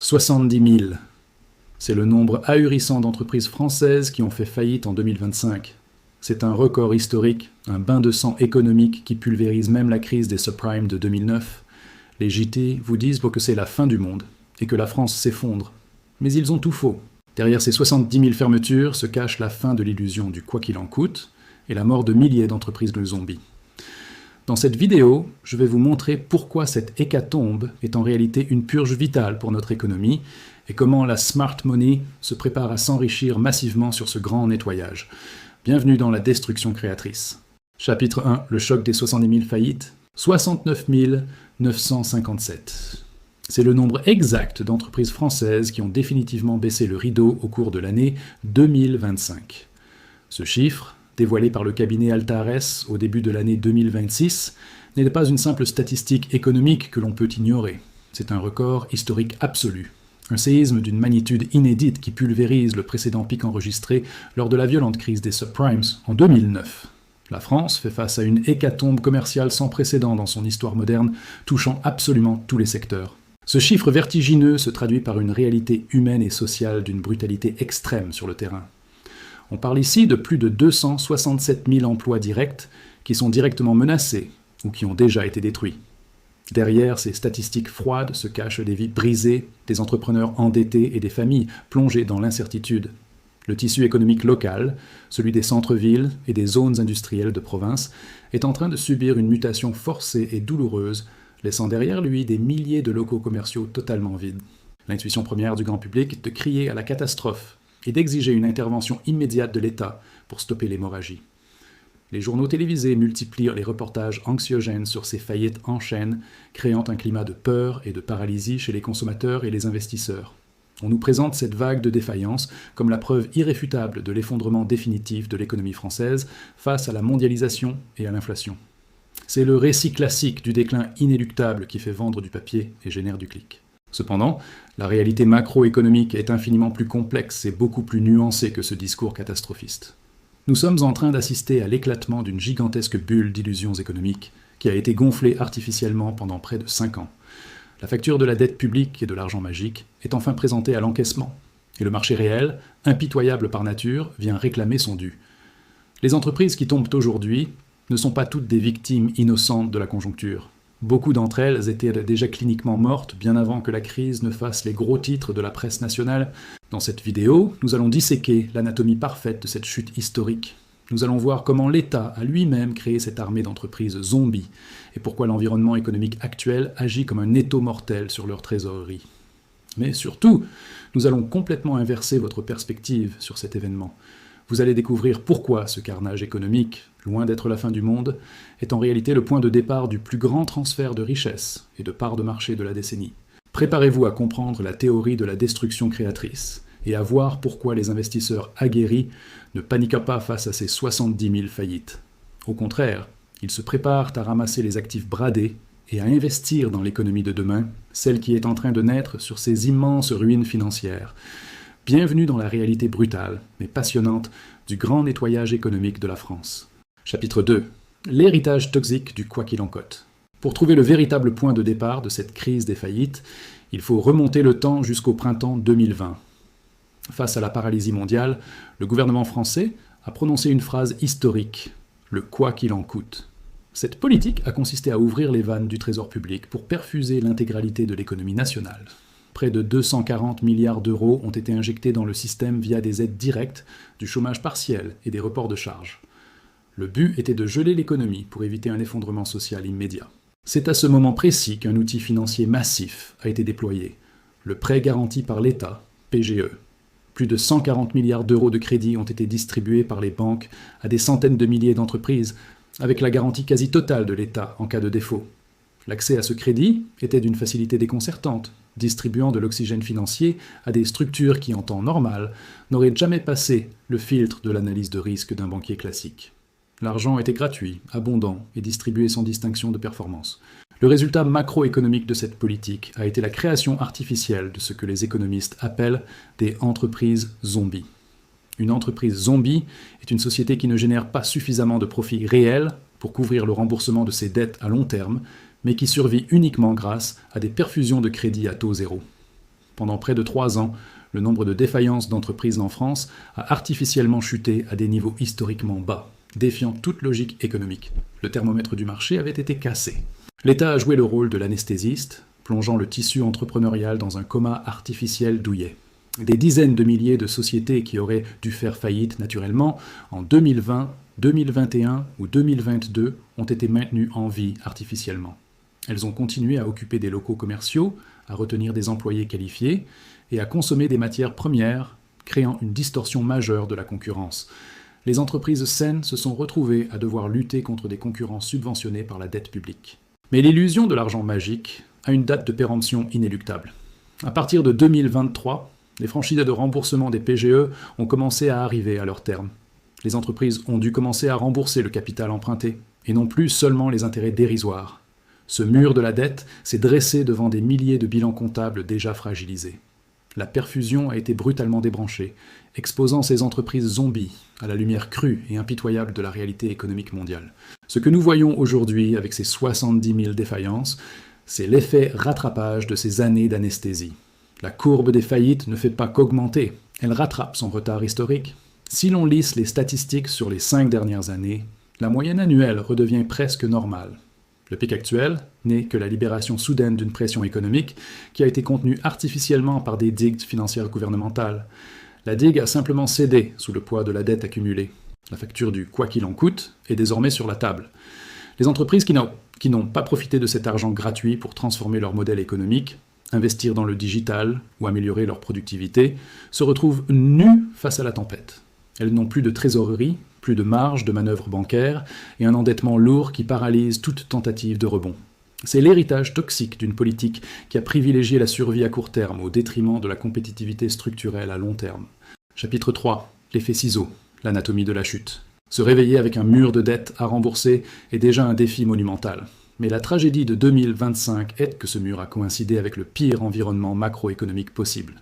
70 000. C'est le nombre ahurissant d'entreprises françaises qui ont fait faillite en 2025. C'est un record historique, un bain de sang économique qui pulvérise même la crise des subprimes de 2009. Les JT vous disent que c'est la fin du monde et que la France s'effondre. Mais ils ont tout faux. Derrière ces 70 000 fermetures se cache la fin de l'illusion du quoi qu'il en coûte et la mort de milliers d'entreprises de zombies. Dans cette vidéo, je vais vous montrer pourquoi cette hécatombe est en réalité une purge vitale pour notre économie et comment la smart money se prépare à s'enrichir massivement sur ce grand nettoyage. Bienvenue dans la destruction créatrice. Chapitre 1, le choc des 70 000 faillites. 69 957. C'est le nombre exact d'entreprises françaises qui ont définitivement baissé le rideau au cours de l'année 2025. Ce chiffre, dévoilé par le cabinet Altares au début de l'année 2026, n'est pas une simple statistique économique que l'on peut ignorer. C'est un record historique absolu. Un séisme d'une magnitude inédite qui pulvérise le précédent pic enregistré lors de la violente crise des subprimes en 2009. La France fait face à une hécatombe commerciale sans précédent dans son histoire moderne, touchant absolument tous les secteurs. Ce chiffre vertigineux se traduit par une réalité humaine et sociale d'une brutalité extrême sur le terrain. On parle ici de plus de 267 000 emplois directs qui sont directement menacés ou qui ont déjà été détruits. Derrière ces statistiques froides se cachent des vies brisées, des entrepreneurs endettés et des familles plongées dans l'incertitude. Le tissu économique local, celui des centres-villes et des zones industrielles de province, est en train de subir une mutation forcée et douloureuse, laissant derrière lui des milliers de locaux commerciaux totalement vides. L'intuition première du grand public est de crier à la catastrophe et d'exiger une intervention immédiate de l'État pour stopper l'hémorragie. Les journaux télévisés multiplient les reportages anxiogènes sur ces faillites en chaîne, créant un climat de peur et de paralysie chez les consommateurs et les investisseurs. On nous présente cette vague de défaillance comme la preuve irréfutable de l'effondrement définitif de l'économie française face à la mondialisation et à l'inflation. C'est le récit classique du déclin inéluctable qui fait vendre du papier et génère du clic. Cependant, la réalité macroéconomique est infiniment plus complexe et beaucoup plus nuancée que ce discours catastrophiste. Nous sommes en train d'assister à l'éclatement d'une gigantesque bulle d'illusions économiques qui a été gonflée artificiellement pendant près de 5 ans. La facture de la dette publique et de l'argent magique est enfin présentée à l'encaissement, et le marché réel, impitoyable par nature, vient réclamer son dû. Les entreprises qui tombent aujourd'hui ne sont pas toutes des victimes innocentes de la conjoncture. Beaucoup d'entre elles étaient déjà cliniquement mortes bien avant que la crise ne fasse les gros titres de la presse nationale. Dans cette vidéo, nous allons disséquer l'anatomie parfaite de cette chute historique. Nous allons voir comment l'État a lui-même créé cette armée d'entreprises zombies et pourquoi l'environnement économique actuel agit comme un étau mortel sur leur trésorerie. Mais surtout, nous allons complètement inverser votre perspective sur cet événement. Vous allez découvrir pourquoi ce carnage économique, loin d'être la fin du monde, est en réalité le point de départ du plus grand transfert de richesses et de parts de marché de la décennie. Préparez-vous à comprendre la théorie de la destruction créatrice et à voir pourquoi les investisseurs aguerris ne paniquent pas face à ces 70 000 faillites. Au contraire, ils se préparent à ramasser les actifs bradés et à investir dans l'économie de demain, celle qui est en train de naître sur ces immenses ruines financières. Bienvenue dans la réalité brutale, mais passionnante, du grand nettoyage économique de la France. Chapitre 2. L'héritage toxique du quoi qu'il en coûte. Pour trouver le véritable point de départ de cette crise des faillites, il faut remonter le temps jusqu'au printemps 2020. Face à la paralysie mondiale, le gouvernement français a prononcé une phrase historique, le quoi qu'il en coûte. Cette politique a consisté à ouvrir les vannes du trésor public pour perfuser l'intégralité de l'économie nationale. Près de 240 milliards d'euros ont été injectés dans le système via des aides directes, du chômage partiel et des reports de charges. Le but était de geler l'économie pour éviter un effondrement social immédiat. C'est à ce moment précis qu'un outil financier massif a été déployé, le prêt garanti par l'État, PGE. Plus de 140 milliards d'euros de crédits ont été distribués par les banques à des centaines de milliers d'entreprises, avec la garantie quasi totale de l'État en cas de défaut. L'accès à ce crédit était d'une facilité déconcertante, distribuant de l'oxygène financier à des structures qui, en temps normal, n'auraient jamais passé le filtre de l'analyse de risque d'un banquier classique. L'argent était gratuit, abondant et distribué sans distinction de performance. Le résultat macroéconomique de cette politique a été la création artificielle de ce que les économistes appellent des entreprises zombies. Une entreprise zombie est une société qui ne génère pas suffisamment de profits réels pour couvrir le remboursement de ses dettes à long terme, mais qui survit uniquement grâce à des perfusions de crédit à taux zéro. Pendant près de 3 ans, le nombre de défaillances d'entreprises en France a artificiellement chuté à des niveaux historiquement bas, défiant toute logique économique. Le thermomètre du marché avait été cassé. L'État a joué le rôle de l'anesthésiste, plongeant le tissu entrepreneurial dans un coma artificiel douillet. Des dizaines de milliers de sociétés qui auraient dû faire faillite naturellement en 2020, 2021 ou 2022 ont été maintenues en vie artificiellement. Elles ont continué à occuper des locaux commerciaux, à retenir des employés qualifiés et à consommer des matières premières, créant une distorsion majeure de la concurrence. Les entreprises saines se sont retrouvées à devoir lutter contre des concurrents subventionnés par la dette publique. Mais l'illusion de l'argent magique a une date de péremption inéluctable. À partir de 2023, les franchises de remboursement des PGE ont commencé à arriver à leur terme. Les entreprises ont dû commencer à rembourser le capital emprunté, et non plus seulement les intérêts dérisoires. Ce mur de la dette s'est dressé devant des milliers de bilans comptables déjà fragilisés. La perfusion a été brutalement débranchée, exposant ces entreprises zombies à la lumière crue et impitoyable de la réalité économique mondiale. Ce que nous voyons aujourd'hui avec ces 70 000 défaillances, c'est l'effet rattrapage de ces années d'anesthésie. La courbe des faillites ne fait pas qu'augmenter, elle rattrape son retard historique. Si l'on lisse les statistiques sur les 5 dernières années, la moyenne annuelle redevient presque normale. Le pic actuel n'est que la libération soudaine d'une pression économique qui a été contenue artificiellement par des digues financières gouvernementales. La digue a simplement cédé sous le poids de la dette accumulée. La facture du « quoi qu'il en coûte » est désormais sur la table. Les entreprises qui n'ont pas profité de cet argent gratuit pour transformer leur modèle économique, investir dans le digital ou améliorer leur productivité, se retrouvent nues face à la tempête. Elles n'ont plus de trésorerie, plus de marge de manœuvre bancaire et un endettement lourd qui paralyse toute tentative de rebond. C'est l'héritage toxique d'une politique qui a privilégié la survie à court terme au détriment de la compétitivité structurelle à long terme. Chapitre 3. L'effet ciseau, l'anatomie de la chute. Se réveiller avec un mur de dettes à rembourser est déjà un défi monumental. Mais la tragédie de 2025 est que ce mur a coïncidé avec le pire environnement macroéconomique possible.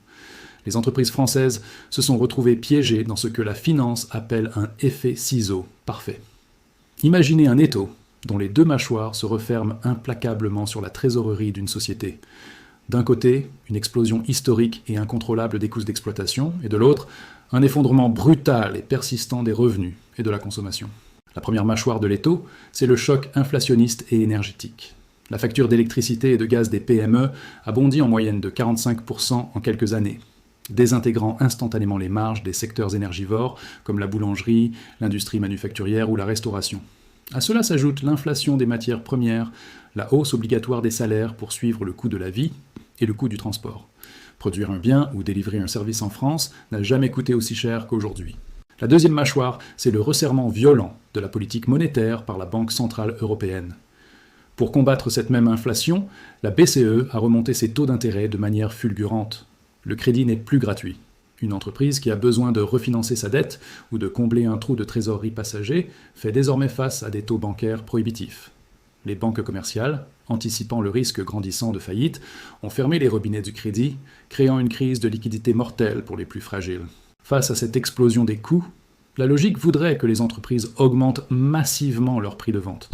Les entreprises françaises se sont retrouvées piégées dans ce que la finance appelle un effet ciseau parfait. Imaginez un étau dont les 2 mâchoires se referment implacablement sur la trésorerie d'une société. D'un côté, une explosion historique et incontrôlable des coûts d'exploitation, et de l'autre, un effondrement brutal et persistant des revenus et de la consommation. La première mâchoire de l'étau, c'est le choc inflationniste et énergétique. La facture d'électricité et de gaz des PME a bondi en moyenne de 45% en quelques années, désintégrant instantanément les marges des secteurs énergivores comme la boulangerie, l'industrie manufacturière ou la restauration. À cela s'ajoute l'inflation des matières premières, la hausse obligatoire des salaires pour suivre le coût de la vie et le coût du transport. Produire un bien ou délivrer un service en France n'a jamais coûté aussi cher qu'aujourd'hui. La deuxième mâchoire, c'est le resserrement violent de la politique monétaire par la Banque centrale européenne. Pour combattre cette même inflation, la BCE a remonté ses taux d'intérêt de manière fulgurante. Le crédit n'est plus gratuit. Une entreprise qui a besoin de refinancer sa dette ou de combler un trou de trésorerie passager fait désormais face à des taux bancaires prohibitifs. Les banques commerciales, anticipant le risque grandissant de faillite, ont fermé les robinets du crédit, créant une crise de liquidité mortelle pour les plus fragiles. Face à cette explosion des coûts, la logique voudrait que les entreprises augmentent massivement leur prix de vente.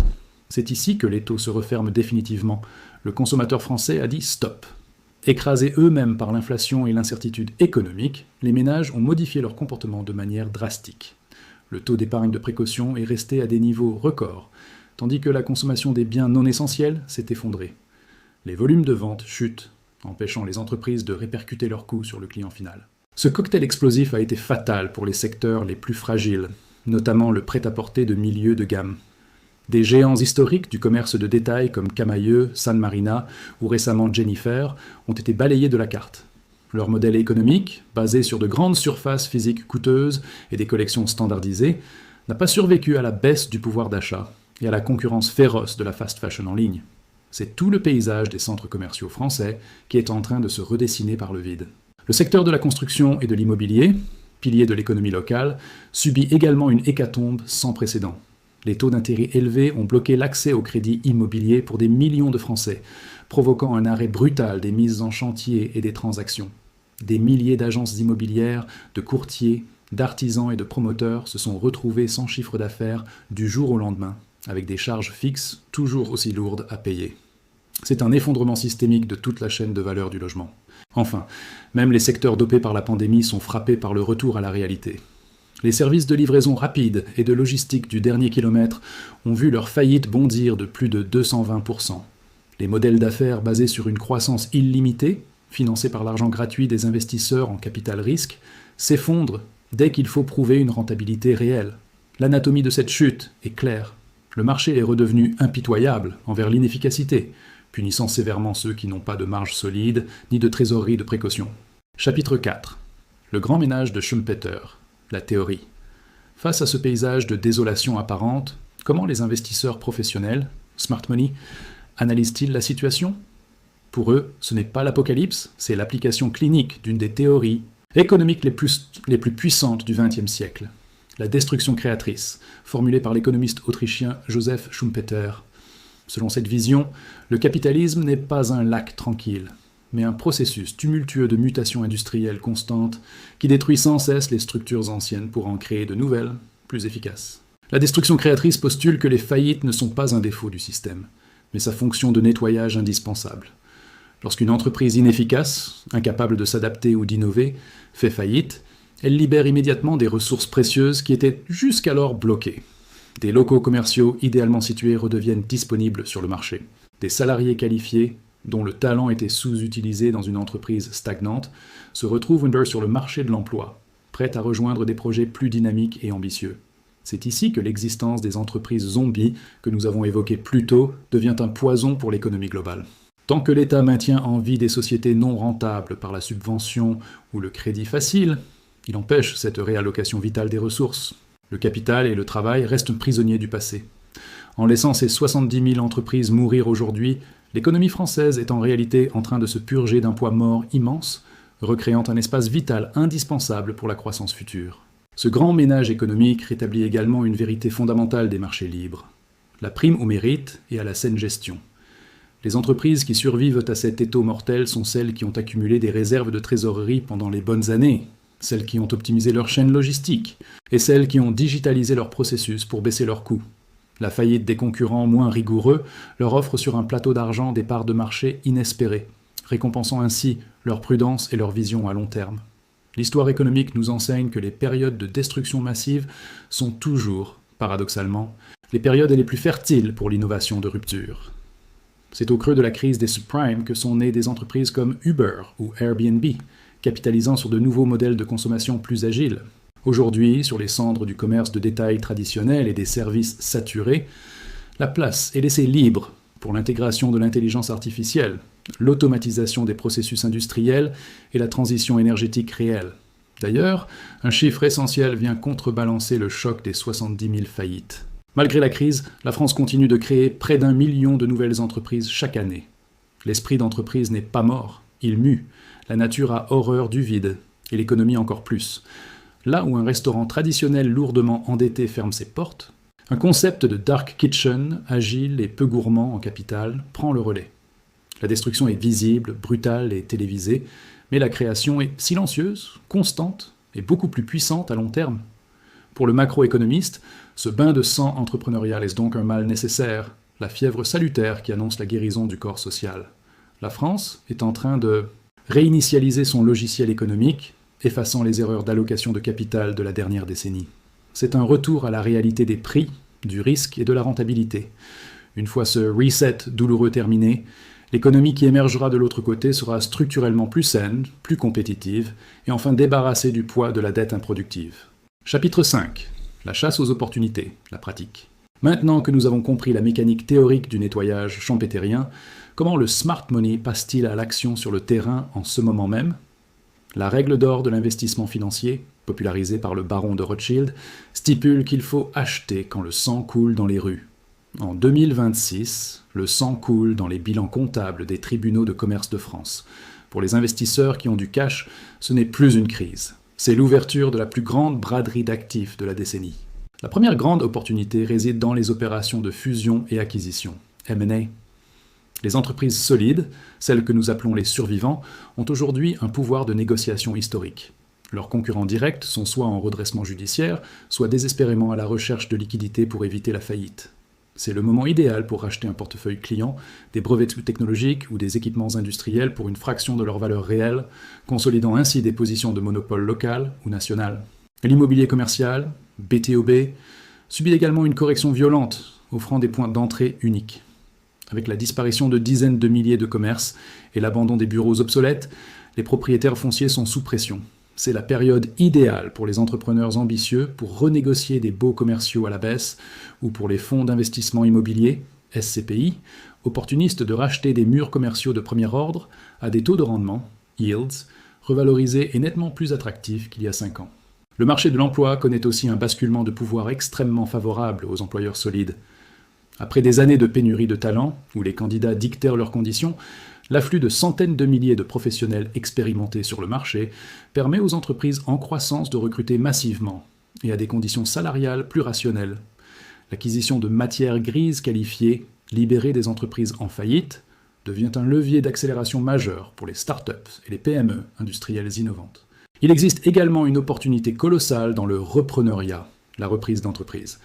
C'est ici que les taux se referment définitivement. Le consommateur français a dit stop. Écrasés eux-mêmes par l'inflation et l'incertitude économique, les ménages ont modifié leur comportement de manière drastique. Le taux d'épargne de précaution est resté à des niveaux records, tandis que la consommation des biens non essentiels s'est effondrée. Les volumes de vente chutent, empêchant les entreprises de répercuter leurs coûts sur le client final. Ce cocktail explosif a été fatal pour les secteurs les plus fragiles, notamment le prêt-à-porter de milieu de gamme. Des géants historiques du commerce de détail comme Camaïeu, San Marina ou récemment Jennifer ont été balayés de la carte. Leur modèle économique, basé sur de grandes surfaces physiques coûteuses et des collections standardisées, n'a pas survécu à la baisse du pouvoir d'achat et à la concurrence féroce de la fast fashion en ligne. C'est tout le paysage des centres commerciaux français qui est en train de se redessiner par le vide. Le secteur de la construction et de l'immobilier, pilier de l'économie locale, subit également une hécatombe sans précédent. Les taux d'intérêt élevés ont bloqué l'accès au crédit immobilier pour des millions de Français, provoquant un arrêt brutal des mises en chantier et des transactions. Des milliers d'agences immobilières, de courtiers, d'artisans et de promoteurs se sont retrouvés sans chiffre d'affaires du jour au lendemain, avec des charges fixes toujours aussi lourdes à payer. C'est un effondrement systémique de toute la chaîne de valeur du logement. Enfin, même les secteurs dopés par la pandémie sont frappés par le retour à la réalité. Les services de livraison rapide et de logistique du dernier kilomètre ont vu leur faillite bondir de plus de 220%. Les modèles d'affaires basés sur une croissance illimitée, financés par l'argent gratuit des investisseurs en capital risque, s'effondrent dès qu'il faut prouver une rentabilité réelle. L'anatomie de cette chute est claire. Le marché est redevenu impitoyable envers l'inefficacité, punissant sévèrement ceux qui n'ont pas de marge solide ni de trésorerie de précaution. Chapitre 4. Le grand ménage de Schumpeter. La théorie. Face à ce paysage de désolation apparente, comment les investisseurs professionnels, smart money, analysent-ils la situation ? Pour eux, ce n'est pas l'apocalypse, c'est l'application clinique d'une des théories économiques les plus puissantes du XXe siècle. La destruction créatrice, formulée par l'économiste autrichien Joseph Schumpeter. Selon cette vision, le capitalisme n'est pas un lac tranquille, mais un processus tumultueux de mutation industrielle constante qui détruit sans cesse les structures anciennes pour en créer de nouvelles, plus efficaces. La destruction créatrice postule que les faillites ne sont pas un défaut du système, mais sa fonction de nettoyage indispensable. Lorsqu'une entreprise inefficace, incapable de s'adapter ou d'innover, fait faillite, elle libère immédiatement des ressources précieuses qui étaient jusqu'alors bloquées. Des locaux commerciaux idéalement situés redeviennent disponibles sur le marché. Des salariés qualifiés, dont le talent était sous-utilisé dans une entreprise stagnante, se retrouvent sur le marché de l'emploi, prêts à rejoindre des projets plus dynamiques et ambitieux. C'est ici que l'existence des entreprises zombies, que nous avons évoquées plus tôt, devient un poison pour l'économie globale. Tant que l'État maintient en vie des sociétés non rentables par la subvention ou le crédit facile, il empêche cette réallocation vitale des ressources. Le capital et le travail restent prisonniers du passé. En laissant ces 70 000 entreprises mourir aujourd'hui, l'économie française est en réalité en train de se purger d'un poids mort immense, recréant un espace vital indispensable pour la croissance future. Ce grand ménage économique rétablit également une vérité fondamentale des marchés libres. La prime au mérite et à la saine gestion. Les entreprises qui survivent à cet étau mortel sont celles qui ont accumulé des réserves de trésorerie pendant les bonnes années, celles qui ont optimisé leur chaîne logistique, et celles qui ont digitalisé leurs processus pour baisser leurs coûts. La faillite des concurrents moins rigoureux leur offre sur un plateau d'argent des parts de marché inespérées, récompensant ainsi leur prudence et leur vision à long terme. L'histoire économique nous enseigne que les périodes de destruction massive sont toujours, paradoxalement, les périodes les plus fertiles pour l'innovation de rupture. C'est au creux de la crise des subprimes que sont nées des entreprises comme Uber ou Airbnb, capitalisant sur de nouveaux modèles de consommation plus agiles. Aujourd'hui, sur les cendres du commerce de détail traditionnel et des services saturés, la place est laissée libre pour l'intégration de l'intelligence artificielle, l'automatisation des processus industriels et la transition énergétique réelle. D'ailleurs, un chiffre essentiel vient contrebalancer le choc des 70 000 faillites. Malgré la crise, la France continue de créer près d'1 million de nouvelles entreprises chaque année. L'esprit d'entreprise n'est pas mort, il mue. La nature a horreur du vide, et l'économie encore plus. Là où un restaurant traditionnel lourdement endetté ferme ses portes, un concept de dark kitchen, agile et peu gourmand en capital, prend le relais. La destruction est visible, brutale et télévisée, mais la création est silencieuse, constante et beaucoup plus puissante à long terme. Pour le macroéconomiste, ce bain de sang entrepreneurial est donc un mal nécessaire, la fièvre salutaire qui annonce la guérison du corps social. La France est en train de réinitialiser son logiciel économique, effaçant les erreurs d'allocation de capital de la dernière décennie. C'est un retour à la réalité des prix, du risque et de la rentabilité. Une fois ce reset douloureux terminé, l'économie qui émergera de l'autre côté sera structurellement plus saine, plus compétitive, et enfin débarrassée du poids de la dette improductive. Chapitre 5. La chasse aux opportunités, la pratique. Maintenant que nous avons compris la mécanique théorique du nettoyage schumpeterien, comment le smart money passe-t-il à l'action sur le terrain en ce moment même ? La règle d'or de l'investissement financier, popularisée par le baron de Rothschild, stipule qu'il faut acheter quand le sang coule dans les rues. En 2026, le sang coule dans les bilans comptables des tribunaux de commerce de France. Pour les investisseurs qui ont du cash, ce n'est plus une crise. C'est l'ouverture de la plus grande braderie d'actifs de la décennie. La première grande opportunité réside dans les opérations de fusion et acquisition, M&A. Les entreprises solides, celles que nous appelons les survivants, ont aujourd'hui un pouvoir de négociation historique. Leurs concurrents directs sont soit en redressement judiciaire, soit désespérément à la recherche de liquidités pour éviter la faillite. C'est le moment idéal pour racheter un portefeuille client, des brevets technologiques ou des équipements industriels pour une fraction de leur valeur réelle, consolidant ainsi des positions de monopole local ou national. L'immobilier commercial, BTOB, subit également une correction violente, offrant des points d'entrée uniques. Avec la disparition de dizaines de milliers de commerces et l'abandon des bureaux obsolètes, les propriétaires fonciers sont sous pression. C'est la période idéale pour les entrepreneurs ambitieux pour renégocier des baux commerciaux à la baisse ou pour les fonds d'investissement immobilier, SCPI, opportunistes de racheter des murs commerciaux de premier ordre à des taux de rendement, yields, revalorisés et nettement plus attractifs qu'il y a 5 ans. Le marché de l'emploi connaît aussi un basculement de pouvoir extrêmement favorable aux employeurs solides. Après des années de pénurie de talents, où les candidats dictèrent leurs conditions, l'afflux de centaines de milliers de professionnels expérimentés sur le marché permet aux entreprises en croissance de recruter massivement et à des conditions salariales plus rationnelles. L'acquisition de matières grises qualifiées, libérées des entreprises en faillite, devient un levier d'accélération majeur pour les start-up et les PME industrielles innovantes. Il existe également une opportunité colossale dans le repreneuriat, la reprise d'entreprise.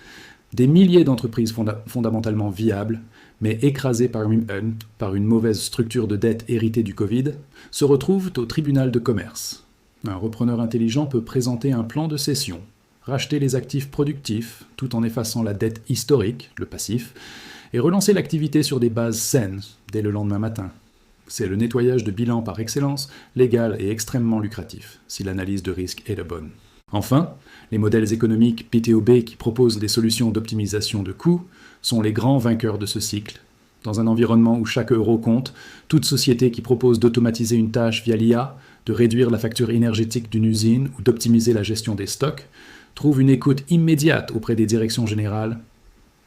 Des milliers d'entreprises fondamentalement viables, mais écrasées par une mauvaise structure de dette héritée du Covid, se retrouvent au tribunal de commerce. Un repreneur intelligent peut présenter un plan de cession, racheter les actifs productifs tout en effaçant la dette historique, le passif, et relancer l'activité sur des bases saines dès le lendemain matin. C'est le nettoyage de bilan par excellence, légal et extrêmement lucratif, si l'analyse de risque est la bonne. Enfin, les modèles économiques PTOB qui proposent des solutions d'optimisation de coûts sont les grands vainqueurs de ce cycle. Dans un environnement où chaque euro compte, toute société qui propose d'automatiser une tâche via l'IA, de réduire la facture énergétique d'une usine ou d'optimiser la gestion des stocks, trouve une écoute immédiate auprès des directions générales.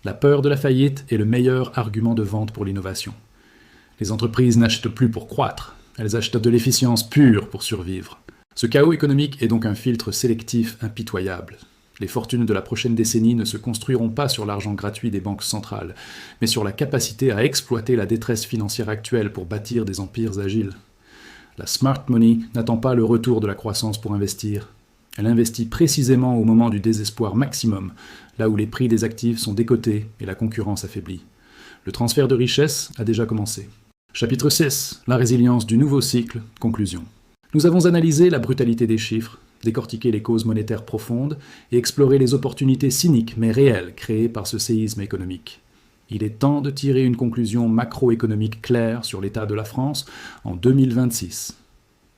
La peur de la faillite est le meilleur argument de vente pour l'innovation. Les entreprises n'achètent plus pour croître, elles achètent de l'efficience pure pour survivre. Ce chaos économique est donc un filtre sélectif impitoyable. Les fortunes de la prochaine décennie ne se construiront pas sur l'argent gratuit des banques centrales, mais sur la capacité à exploiter la détresse financière actuelle pour bâtir des empires agiles. La smart money n'attend pas le retour de la croissance pour investir. Elle investit précisément au moment du désespoir maximum, là où les prix des actifs sont décotés et la concurrence affaiblie. Le transfert de richesse a déjà commencé. Chapitre 6. La résilience du nouveau cycle. Conclusion. Nous avons analysé la brutalité des chiffres, décortiqué les causes monétaires profondes et exploré les opportunités cyniques mais réelles créées par ce séisme économique. Il est temps de tirer une conclusion macroéconomique claire sur l'état de la France en 2026.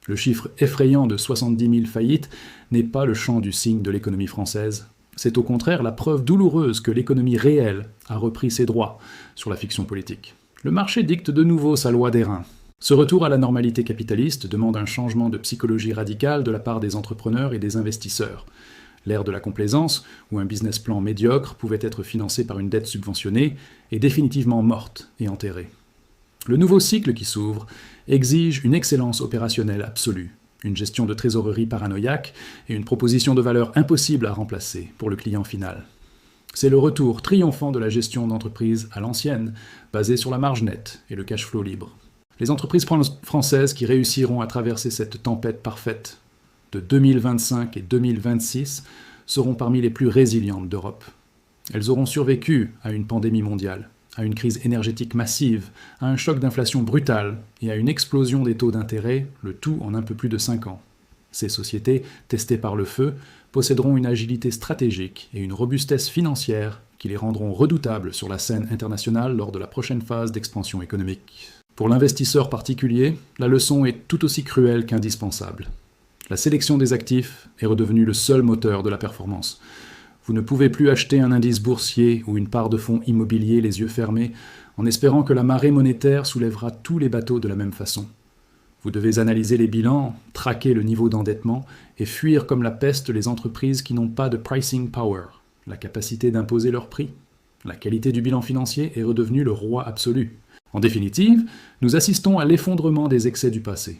Le chiffre effrayant de 70 000 faillites n'est pas le chant du cygne de l'économie française. C'est au contraire la preuve douloureuse que l'économie réelle a repris ses droits sur la fiction politique. Le marché dicte de nouveau sa loi des reins. Ce retour à la normalité capitaliste demande un changement de psychologie radical de la part des entrepreneurs et des investisseurs. L'ère de la complaisance, où un business plan médiocre pouvait être financé par une dette subventionnée, est définitivement morte et enterrée. Le nouveau cycle qui s'ouvre exige une excellence opérationnelle absolue, une gestion de trésorerie paranoïaque et une proposition de valeur impossible à remplacer pour le client final. C'est le retour triomphant de la gestion d'entreprise à l'ancienne, basée sur la marge nette et le cash flow libre. Les entreprises françaises qui réussiront à traverser cette tempête parfaite de 2025 et 2026 seront parmi les plus résilientes d'Europe. Elles auront survécu à une pandémie mondiale, à une crise énergétique massive, à un choc d'inflation brutal et à une explosion des taux d'intérêt, le tout en un peu plus de 5 ans. Ces sociétés, testées par le feu, posséderont une agilité stratégique et une robustesse financière qui les rendront redoutables sur la scène internationale lors de la prochaine phase d'expansion économique. Pour l'investisseur particulier, la leçon est tout aussi cruelle qu'indispensable. La sélection des actifs est redevenue le seul moteur de la performance. Vous ne pouvez plus acheter un indice boursier ou une part de fonds immobiliers les yeux fermés en espérant que la marée monétaire soulèvera tous les bateaux de la même façon. Vous devez analyser les bilans, traquer le niveau d'endettement et fuir comme la peste les entreprises qui n'ont pas de pricing power, la capacité d'imposer leurs prix. La qualité du bilan financier est redevenue le roi absolu. En définitive, nous assistons à l'effondrement des excès du passé.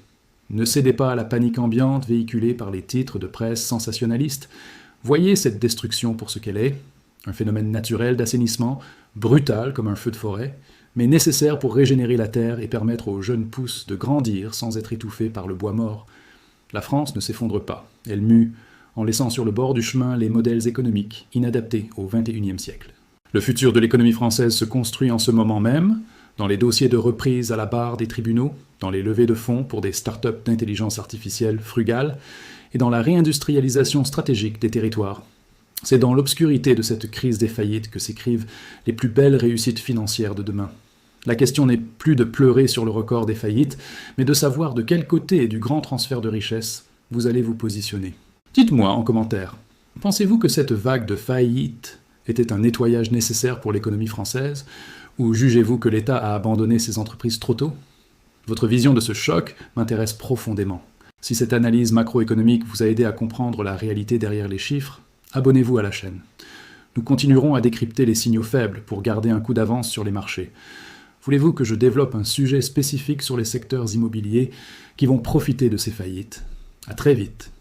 Ne cédez pas à la panique ambiante véhiculée par les titres de presse sensationnalistes. Voyez cette destruction pour ce qu'elle est, un phénomène naturel d'assainissement, brutal comme un feu de forêt, mais nécessaire pour régénérer la terre et permettre aux jeunes pousses de grandir sans être étouffées par le bois mort. La France ne s'effondre pas, elle mue, en laissant sur le bord du chemin les modèles économiques inadaptés au XXIe siècle. Le futur de l'économie française se construit en ce moment même, dans les dossiers de reprise à la barre des tribunaux, dans les levées de fonds pour des start-up d'intelligence artificielle frugales, et dans la réindustrialisation stratégique des territoires. C'est dans l'obscurité de cette crise des faillites que s'écrivent les plus belles réussites financières de demain. La question n'est plus de pleurer sur le record des faillites, mais de savoir de quel côté du grand transfert de richesse vous allez vous positionner. Dites-moi en commentaire, pensez-vous que cette vague de faillites était un nettoyage nécessaire pour l'économie française, ou jugez-vous que l'État a abandonné ses entreprises trop tôt? Votre vision de ce choc m'intéresse profondément. Si cette analyse macroéconomique vous a aidé à comprendre la réalité derrière les chiffres, abonnez-vous à la chaîne. Nous continuerons à décrypter les signaux faibles pour garder un coup d'avance sur les marchés. Voulez-vous que je développe un sujet spécifique sur les secteurs immobiliers qui vont profiter de ces faillites? À très vite.